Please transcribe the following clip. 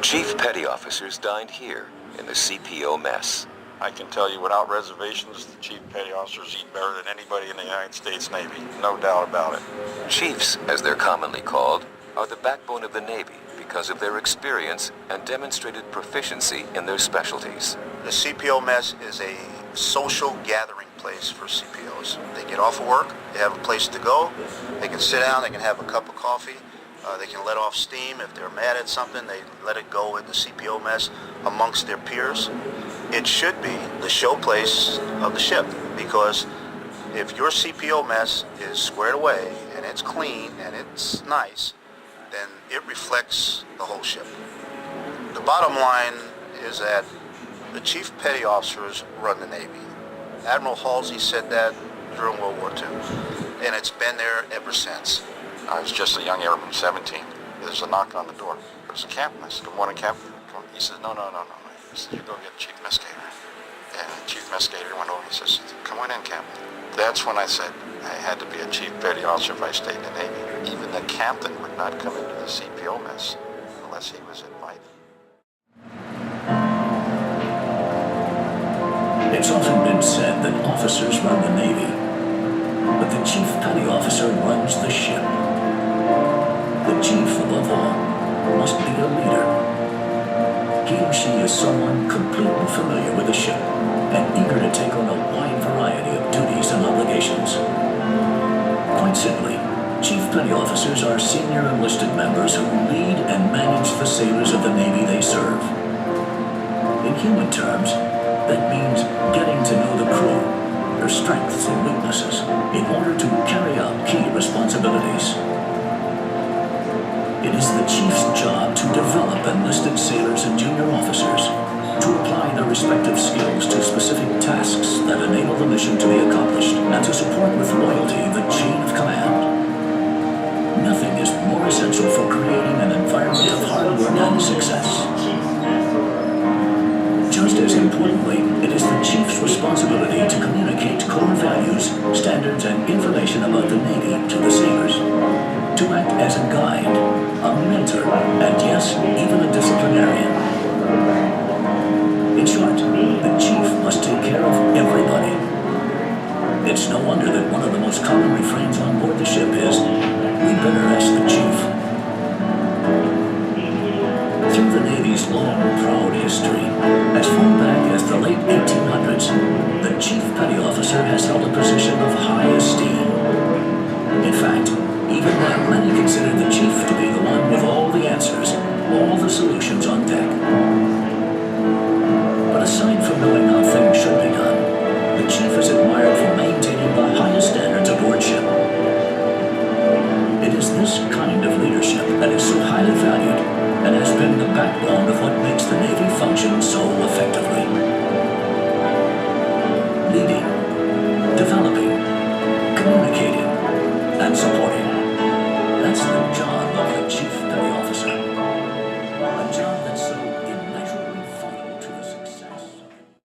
Chief Petty Officers dined here in the CPO mess. I can tell you without reservations, the Chief Petty Officers eat better than anybody in the United States Navy. No doubt about it. Chiefs, as they're commonly called, are the backbone of the Navy because of their experience and demonstrated proficiency in their specialties. The CPO mess is a social gathering place for CPOs. They get off of work, they have a place to go, they can sit down, they can have a cup of coffee, they can let off steam. If they're mad at something, they let it go in the CPO mess amongst their peers. It should be the showplace of the ship, because if your CPO mess is squared away and it's clean and it's nice, then it reflects the whole ship. The bottom line is that the Chief Petty Officers run the Navy. Admiral Halsey said that during World War II, and it's been there ever since. I was just a young airman, 17. There's a knock on the door. There's a captain. I said, "Good morning, Captain." He says, No. He says, "You go get Chief Mescator." And Chief Mescator went over and says, "Come on in, Captain." That's when I said I had to be a Chief Petty Officer if I stayed in the Navy. Even the captain would not come into the CPO mess unless he was invited. It's often been said that officers run the Navy, but the Chief Petty Officer runs the ship. The chief, above all, must be a leader. He or she is someone completely familiar with the ship and eager to take on a wide variety of duties and obligations. Quite simply, Chief Petty Officers are senior enlisted members who lead and manage the sailors of the Navy they serve. In human terms, that means getting to know the crew, their strengths and weaknesses, in order to carry out key responsibilities. It is the Chief's job to develop enlisted sailors and junior officers, to apply their respective skills to specific tasks that enable the mission to be accomplished, and to support with loyalty the chain of command. Nothing is more essential for creating an environment of hard work and success. Just as importantly, it is the Chief's responsibility to communicate core values, standards, and information about the Navy to the sailors. To act as a guide, a mentor, and yes, even a disciplinarian. In short, the Chief must take care of everybody. It's no wonder that one of the most common refrains on board the ship is, "We'd better ask the Chief." Through the Navy's long, proud history, as far back as the late 1800s, the Chief Petty Officer has held a position of high esteem. In fact, even then, many considered the Chief to be the one with all the answers, all the solutions on deck. But aside from knowing